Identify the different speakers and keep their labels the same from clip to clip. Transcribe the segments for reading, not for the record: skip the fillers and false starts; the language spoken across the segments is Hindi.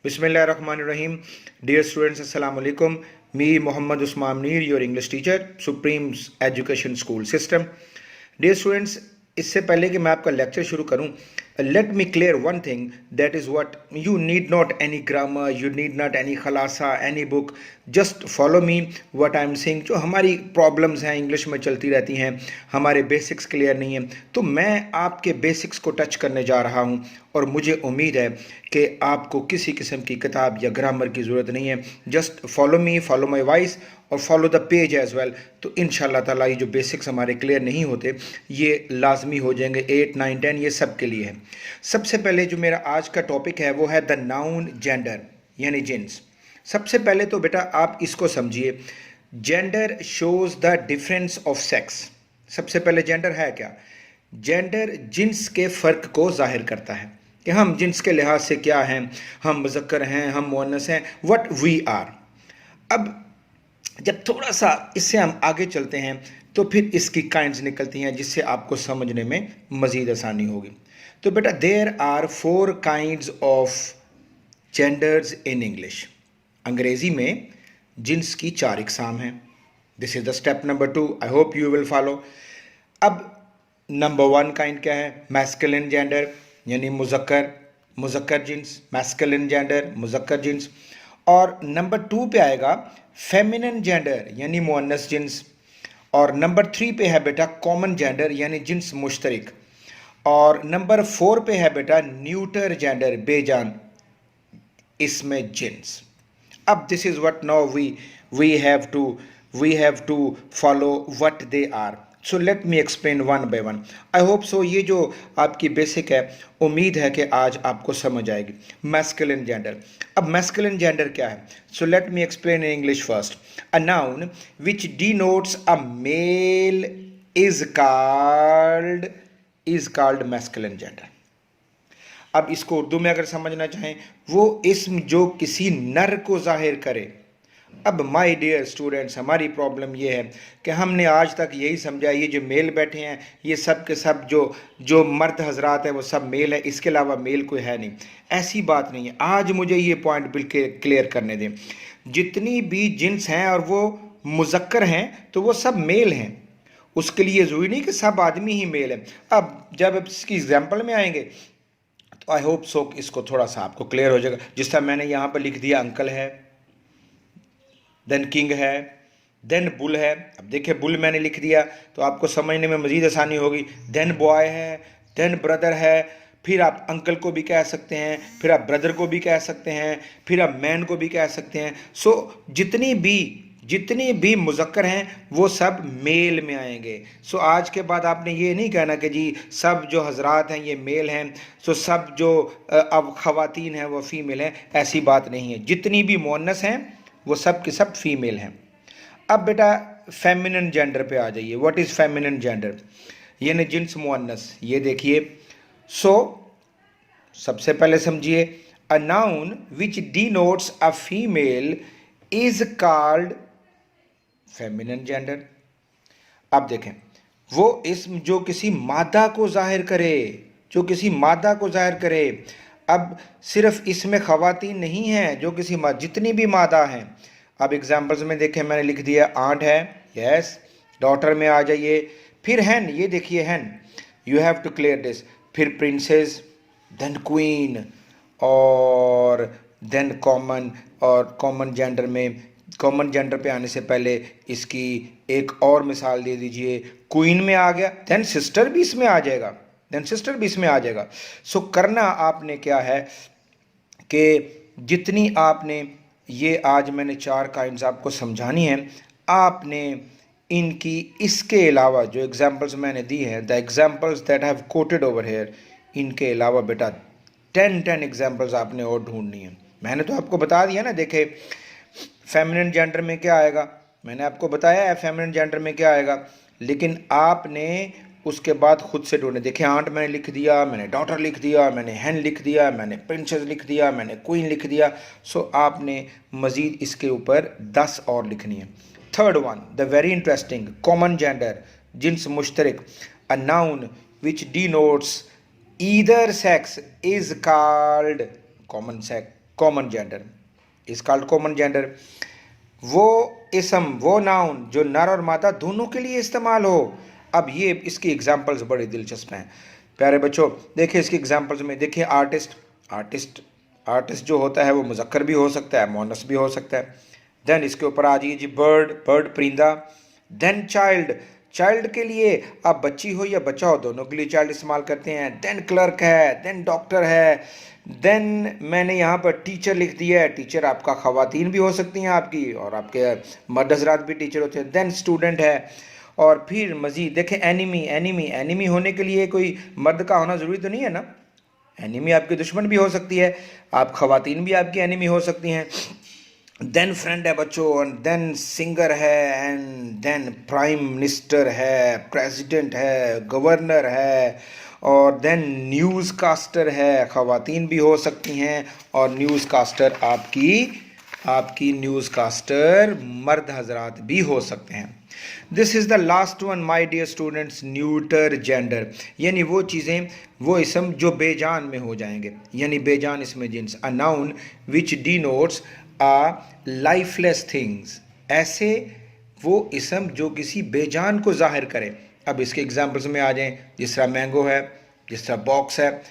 Speaker 1: Bismillahirrahmanirrahim. Dear students, Assalamu alaikum. Me, Muhammad Usman Mir, your English teacher, Supreme's Education School System. Dear students, इससे पहले कि मैं आपका लेक्चर शुरू करूं, let me clear one thing, that is what you need not any grammar, you need not any खलासा, any book, just follow me what I am saying. जो हमारी प्रॉब्लम्स हैं इंग्लिश में चलती रहती हैं, हमारे बेसिक्स क्लियर नहीं हैं, तो मैं आपके बेसिक्स को टच करने जा रहा हूं और मुझे उम्मीद है कि आपको किसी किस्म की किताब या ग्रामर की ज़रूरत नहीं है. Just follow me, follow my voice और follow the page as well. तो इंशाल्लाह ताला ये जो बेसिक्स हमारे क्लियर नहीं होते ये लाजमी हो जाएंगे. 8, 9, 10 ये सब के लिए है. सबसे पहले जो मेरा आज का टॉपिक है वो है द नाउन जेंडर यानी जिन्स. सबसे पहले तो बेटा आप इसको समझिए, gender shows the difference of sex. सबसे पहले जेंडर है क्या? जेंडर जिन्स के फ़र्क को जाहिर करता है कि हम जिन्स के लिहाज से क्या हैं, हम मुज़क्कर हैं, हम मुअन्नस हैं, व्हाट वी आर. अब जब थोड़ा सा इससे हम आगे चलते हैं तो फिर इसकी काइंड्स निकलती हैं जिससे आपको समझने में मज़ीद आसानी होगी. तो बेटा there are 4 kinds of genders in English. अंग्रेज़ी में जिन्स की 4 इकसाम हैं. This is the step number 2. I hope you will follow. अब नंबर 1 काइंड क्या है? मैस्कुलिन जेंडर यानी मुज़क्कर जिन्स, मैस्कुलिन जेंडर मुज़क्कर जिन्स. और नंबर 2 पे आएगा फेमिनिन जेंडर यानी मुअन्नस जिन्स. और नंबर 3 पे है बेटा कॉमन जेंडर यानी जिन्स मुश्तरक. और नंबर 4 पे है बेटा न्यूटर जेंडर बेजान इसमें जिन्स. अब this is what now we have to follow what they are. So let me explain one by one. I hope so ये जो आपकी बेसिक है उम्मीद है कि आज आपको समझ आएगी. Masculine gender. अब मैस्कुलिन जेंडर क्या है? So let me explain in English first. A noun which denotes a male is called masculine gender. अब इसको उर्दू में अगर समझना चाहें, वो इस्म जो किसी नर को जाहिर करे. अब माय डियर स्टूडेंट्स, हमारी प्रॉब्लम ये है कि हमने आज तक यही समझा ये जो मेल बैठे हैं ये सब के सब जो मर्द हजरात हैं वो सब मेल है, इसके अलावा मेल कोई है नहीं. ऐसी बात नहीं है. आज मुझे ये पॉइंट बिल्कुल क्लियर करने दें. जितनी भी जिन्स हैं और वो मुज़क्कर हैं तो वो सब मेल हैं. उसके लिए ज़रूरी नहीं कि सब आदमी ही मेल है. अब जब इसकी एग्जाम्पल में आएंगे तो आई होप सो इसको थोड़ा सा आपको क्लियर हो जाएगा. जिस तरह मैंने यहाँ पर लिख दिया अंकल है, देन किंग है, देन बुल है. अब देखिए बुल मैंने लिख दिया तो आपको समझने में मज़ीद आसानी होगी. देन बॉय है, देन ब्रदर है. फिर आप अंकल को भी कह सकते हैं, फिर आप ब्रदर को भी कह सकते हैं, फिर आप मैन को भी कह सकते हैं. सो जितनी भी मुज़क्कर हैं वो सब मेल में आएंगे. सो आज के बाद आपने ये नहीं कहना कि जी सब जो हजरात हैं ये मेल हैं, सो सब जो अब ख़वातीन हैं वो फीमेल हैं. ऐसी बात नहीं है. जितनी भी मुअन्नस हैं वो सब के सब फीमेल हैं. अब बेटा फेमिनिन जेंडर पे आ जाइए. व्हाट इज़ फेमिनिन जेंडर यानी जिन्स मुअन्नस. ये देखिए. सो सबसे पहले समझिए, अ noun which denotes a female is called feminine gender. अब देखें, वो इसम जो किसी मादा को जाहिर करे, अब सिर्फ इसमें ख़वातीन नहीं हैं जो किसी जितनी भी मादा हैं. अब एग्जाम्पल्स में देखें, मैंने लिख दिया आंट है, यस. डॉटर में आ जाइए. फिर हैन, ये देखिए हैन, you have to clear this. फिर प्रिंसेस, देन क्वीन और देन कॉमन. और कॉमन जेंडर पे आने से पहले इसकी एक और मिसाल दे दीजिए. क्वीन में आ गया, देन सिस्टर भी इसमें आ जाएगा. सो करना आपने क्या है कि जितनी आपने ये आज मैंने 4 काइंड्स आपको समझानी है, आपने इनकी इसके अलावा जो एग्जाम्पल्स मैंने दी हैं, the examples that have coated over here, इनके अलावा बेटा 10 एग्जाम्पल्स आपने और ढूंढनी है. मैंने तो आपको बता दिया ना. देखे फेमिनिन जेंडर में क्या आएगा, मैंने आपको बताया है फेमिनिन जेंडर में क्या आएगा, लेकिन आपने उसके बाद खुद से ढूंढे. देखिए आंट मैंने लिख दिया, मैंने डॉटर लिख दिया, मैंने हैन लिख दिया, मैंने प्रिंसेस लिख दिया, मैंने क्वीन लिख दिया. सो आपने मज़ीद इसके ऊपर 10 और लिखनी है. Third one, the very interesting, common gender जिन्स मुश्तरक. A noun which denotes either sex is called common gender, is called common gender. वो इसम, वो नाउन जो नर और मादा दोनों के लिए इस्तेमाल हो। अब ये इसकी एग्जांपल्स बड़ी दिलचस्प हैं प्यारे बच्चों। देखिए इसकी एग्जांपल्स में देखिए आर्टिस्ट, आर्टिस्ट जो होता है वो मुज़क्कर भी हो सकता है, मोनस भी हो सकता है। देन इसके ऊपर आ जाइए जी बर्ड, परिंदा। देन चाइल्ड, चाइल्ड के लिए आप बच्ची हो या बच्चा हो दोनों के लिए चाइल्ड इस्तेमाल करते हैं। देन क्लर्क है, देन डॉक्टर है। देन मैंने यहाँ पर टीचर लिख दिया है, टीचर आपका ख़वातीन भी हो सकती हैं आपकी, और आपके मर्द हज़रात भी टीचर होते हैं। देन स्टूडेंट है। और फिर मज़ीद देखें एनिमी होने के लिए कोई मर्द का होना ज़रूरी तो नहीं है ना, एनिमी आपकी दुश्मन भी हो सकती है, आप ख़वातीन भी आपकी एनिमी हो सकती हैं। देन फ्रेंड है बच्चों, एंड देन सिंगर है, एंड देन प्राइम मिनिस्टर है, प्रेसिडेंट है, गवर्नर है, और देन न्यूज़ कास्टर है, ख़वातीन भी हो सकती हैं, और न्यूज़ कास्टर आपकी न्यूज़ कास्टर मर्द हजरात भी हो सकते हैं। This is the last one my dear students, neuter gender, यानी वो चीज़ें, वो इसम जो बेजान में हो जाएंगे, यानी बेजान इसमें जिन्स। A noun which denotes a lifeless things, ऐसे वो इसम जो किसी बेजान को जाहिर करे। अब इसके एग्जांपल्स में आ जाएं, जिस तरह मैंगो है, जिस तरह बॉक्स है,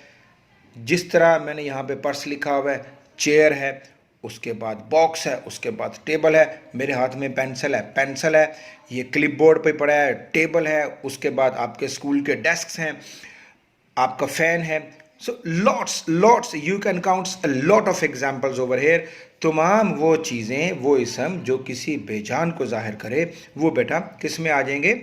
Speaker 1: जिस तरह मैंने यहाँ पे पर्स लिखा हुआ है, चेयर है, उसके बाद बॉक्स है, उसके बाद टेबल है, मेरे हाथ में पेंसिल है, ये क्लिपबोर्ड पे पड़ा है, टेबल है, उसके बाद आपके स्कूल के डेस्क हैं, आपका फैन है। So lots you can count a lot of examples over here. तमाम वो चीज़ें, वो इसम जो किसी बेजान को जाहिर करे, वो बेटा किस में आ जाएंगे,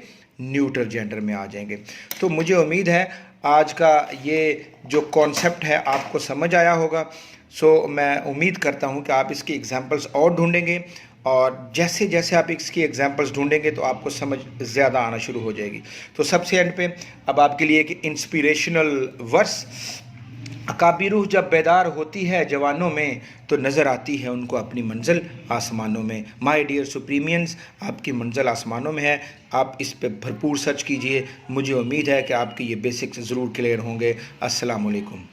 Speaker 1: न्यूटर जेंडर में आ जाएंगे। तो मुझे उम्मीद है आज का ये जो कॉन्सेप्ट है आपको समझ आया होगा। सो मैं उम्मीद करता हूँ कि आप इसकी एग्जांपल्स और ढूंढेंगे, और जैसे जैसे आप इसकी एग्जांपल्स ढूंढेंगे तो आपको समझ ज़्यादा आना शुरू हो जाएगी। तो सबसे एंड पे अब आपके लिए एक इंस्पिरेशनल वर्स, काबी रूह जब बेदार होती है जवानों में, तो नज़र आती है उनको अपनी मंजिल आसमानों में। माय डियर सुप्रीमियंस, आपकी मंजिल आसमानों में है, आप इस पे भरपूर सर्च कीजिए। मुझे उम्मीद है कि आपके ये बेसिक्स ज़रूर क्लियर होंगे। अस्सलाम वालेकुम।